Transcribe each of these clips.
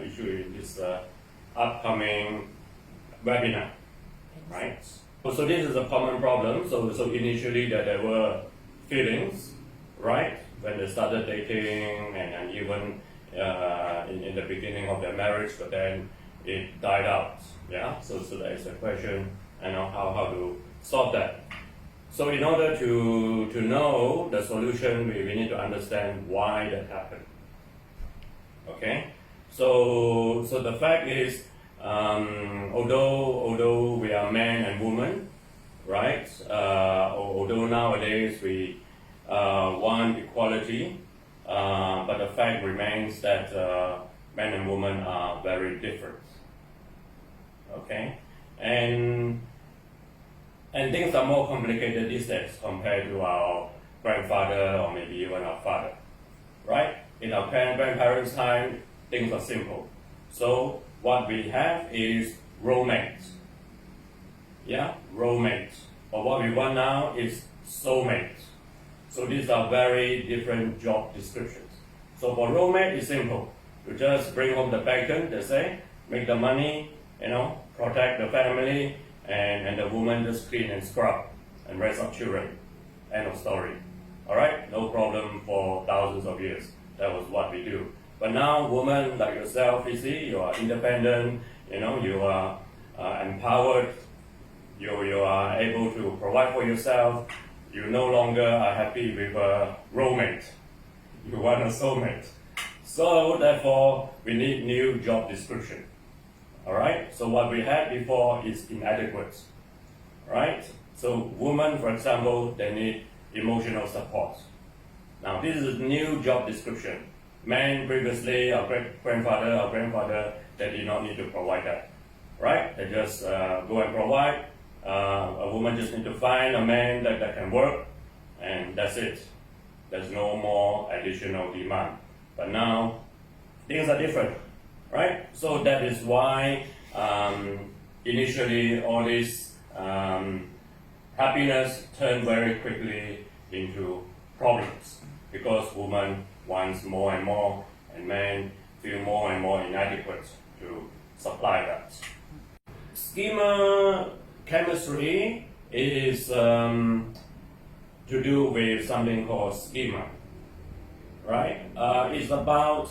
issue in this upcoming webinar, right? So this is a common problem. So initially there were feelings, right, when they started dating and even in the beginning of their marriage, but then it died out. Yeah. So there is a question, how to solve that. So in order to know the solution, we need to understand why that happened. Okay. So the fact is, although we are man and woman, right? Although nowadays we want equality, but the fact remains that men and women are very different. Okay, and things are more complicated these days compared to our grandfather or maybe even our father, right? In our grandparents' time, things are simple. So what we have is romance. Yeah, romance. But what we want now is soulmate. So these are very different job descriptions. So for romance, it's simple. You just bring home the bacon, they say, make the money, protect the family, and the woman just clean and scrub and raise up children. End of story. Alright? No problem for thousands of years. That was what we do. But now, women like yourself, you see, you are independent, you are empowered, you are able to provide for yourself, you no longer are happy with a roommate, you want a soulmate. So therefore, we need new job description. Alright, so what we had before is inadequate. Right? So women, for example, they need emotional support. Now this is a new job description. Men previously, our grandfather, they did not need to provide that. Right? They just go and provide. A woman just need to find a man that can work, and that's it. There's no more additional demand. But now, things are different. Right? So that is why initially all this happiness turned very quickly into problems, because woman wants more and more, and men feel more and more inadequate to supply that. Schema chemistry is to do with something called schema, right? It's about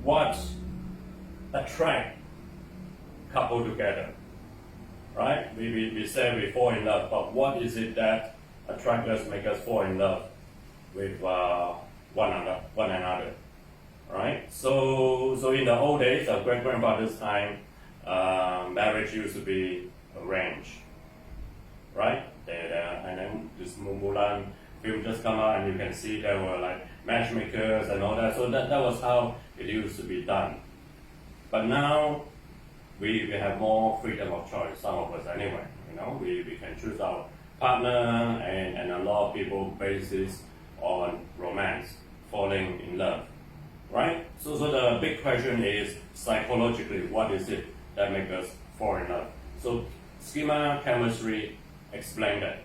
what attract couple together, right? We say we fall in love, but what is it that attract us, make us fall in love with one another, right? So in the old days, our grandfather's time, marriage used to be arranged, right? And then this Mulan film just come out, and you can see there were like matchmakers and all that. So that was how it used to be done. But now we have more freedom of choice, some of us anyway. We can choose our partner, and a lot of people base this on romance, falling in love, right? So the big question is, psychologically, what is it that makes us fall in love? So schema chemistry explain that.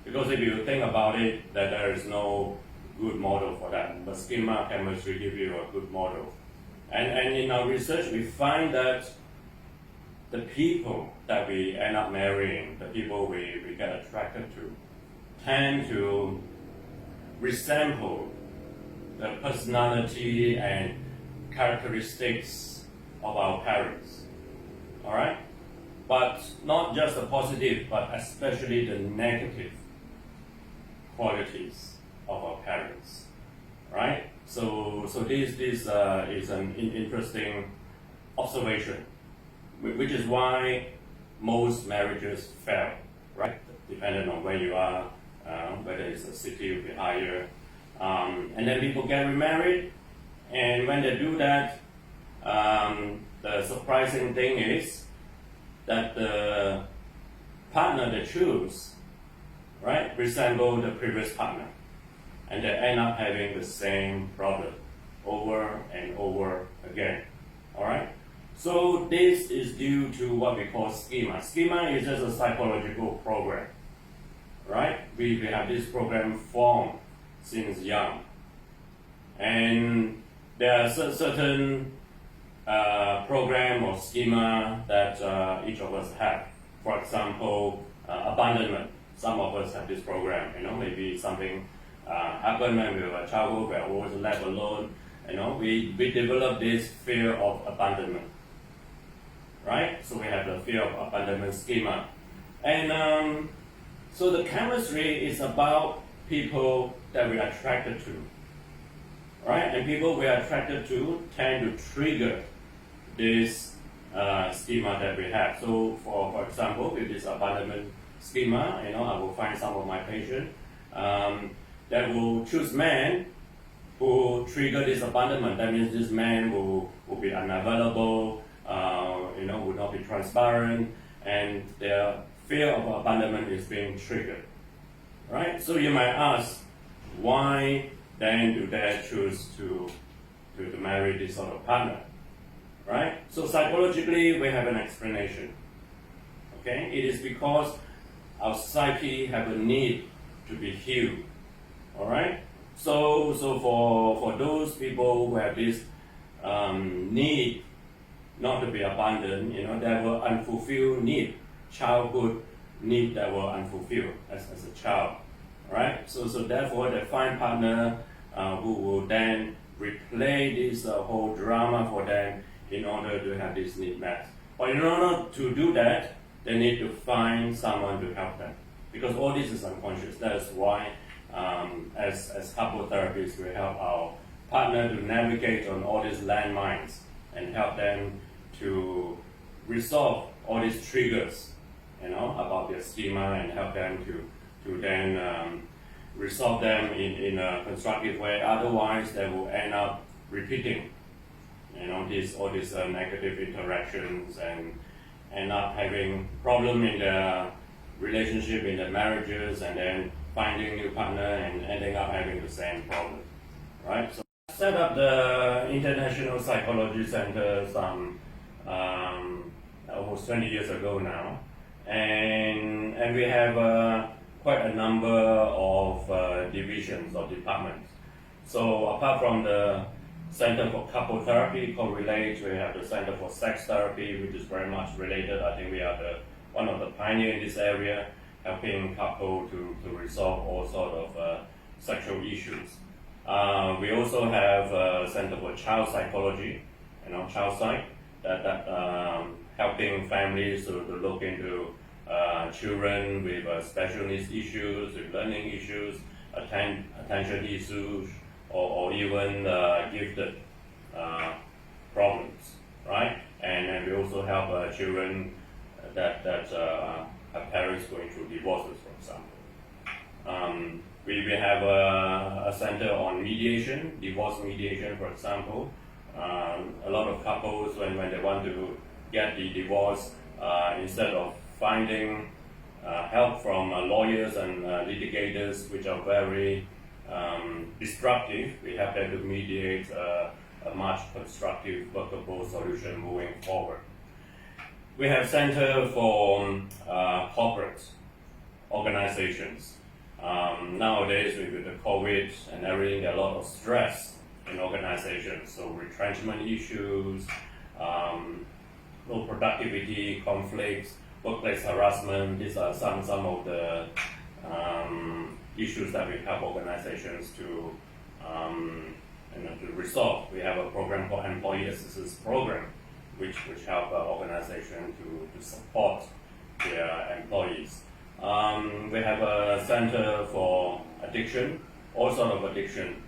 Because if you think about it, that there is no good model for that. But schema chemistry gives you a good model. And in our research, we find that the people that we end up marrying, the people we get attracted to, tend to resemble the personality and characteristics of our parents. Alright? But not just the positive, but especially the negative qualities of our parents. Right? So this is an interesting observation, which is why most marriages fail, right? Depending on where you are, whether it's a city will be higher. And then people get remarried, and when they do that, the surprising thing is that the partner they choose, right, resemble the previous partner. And they end up having the same problem over and over again. Alright? So this is due to what we call schema. Schema is just a psychological program. Right? We have this program formed since young. And there are certain program or schema that each of us have. For example, abandonment. Some of us have this program. Maybe something happened when we were a child, we were always left alone. We develop this fear of abandonment, right? So we have the fear of abandonment schema, and so the chemistry is about people that we are attracted to, right? And people we are attracted to tend to trigger this schema that we have. So for example, with this abandonment schema, I will find some of my patients that will choose men who trigger this abandonment. That means this man will be unavailable, will not be transparent, and their fear of abandonment is being triggered, right? So you might ask, why then do they choose to marry this sort of partner, right? So psychologically, we have an explanation. Okay, it is because our society have a need to be healed. All right. So for those people who have this need not to be abandoned, there were unfulfilled need, childhood need that were unfulfilled as a child, right? So therefore, they find partner who will then replay this whole drama for them in order to have this need met. But in order to do that, they need to find someone to help them, because all this is unconscious. That is why, as couple therapists, we help our partner to navigate on all these landmines and help them to resolve all these triggers, about their schema, and help them to then resolve them in a constructive way. Otherwise, they will end up repeating, all these negative interactions, and end up having problem in the relationship, in the marriages, and then finding new partner and ending up having the same problem, right? So I set up the International Psychology Center almost 20 years ago now, and we have quite a number of divisions or departments. So apart from the Center for Couple Therapy called Relate, we have the Center for Sex Therapy, which is very much related. I think we are one of the pioneers in this area, helping couple to resolve all sort of sexual issues. We also have a Center for Child Psychology, child psych, that helping families to look into children with special needs issues, with learning issues, attention issues, or even gifted problems, right? And we also help children that have parents going through divorces, for example. We have a center on mediation, divorce mediation, for example. A lot of couples, when they want to get the divorce, instead of finding help from lawyers and litigators, which are very destructive, we have them to mediate a much constructive, workable solution moving forward. We have Center for Corporate Organizations. Nowadays, with the COVID and everything, there are a lot of stress in organizations. So retrenchment issues, low productivity, conflicts, workplace harassment. These are some of the issues that we help organizations to resolve. We have a program called Employee Assistance Program, which help organizations to support their employees. We have a center for addiction, all sort of addiction,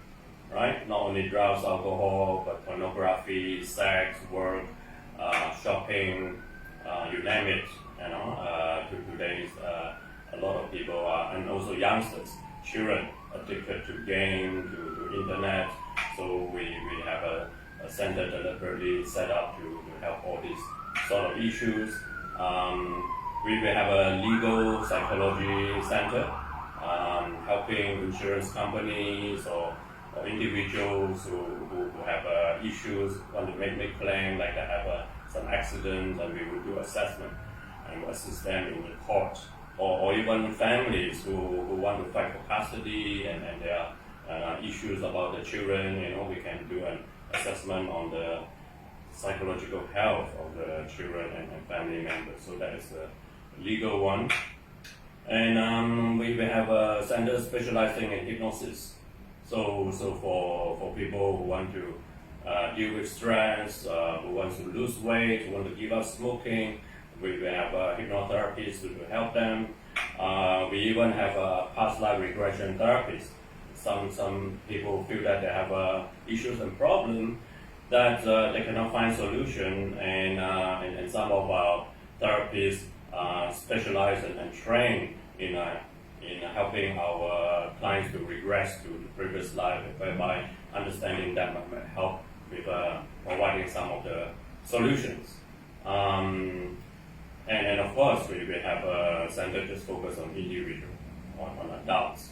right? Not only drugs, alcohol, but pornography, sex, work, shopping, you name it. Today, a lot of people are, and also youngsters, children addicted to game, to internet. So we have a center deliberately set up to help all these sort of issues. We have a legal psychology center, helping insurance companies or individuals who have issues, want to make claim, like they have some accidents, and we will do assessment and assist them in the court, or even families who want to fight for custody and there are issues about the children. We can do an assessment on the psychological health of the children and family members. So that is the legal one. And we have a center specializing in hypnosis. So for people who want to deal with stress, who want to lose weight, who want to give up smoking, we have hypnotherapists to help them. We even have a past life regression therapist. Some people feel that they have issues and problems that they cannot find solution, and some of our therapists specialize and train in helping our clients to regress to the previous life, whereby understanding that might help with providing some of the solutions. And of course, we have a center just focused on individual, on adults,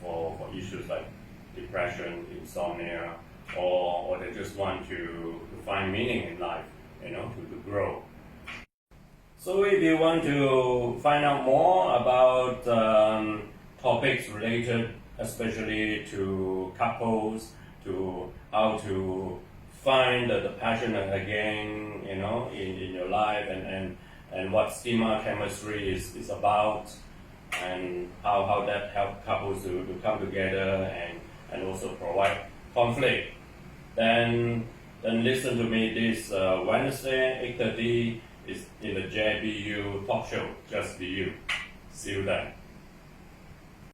for issues like depression, insomnia, or they just want to find meaning in life, to grow. So if you want to find out more about topics related especially to couples, to how to find the passion again, in your life, and what schema chemistry is about, and how that helps couples to come together and also provide conflict, then listen to me this Wednesday, 8:30, is in the JBU talk show, Just Be You. See you then.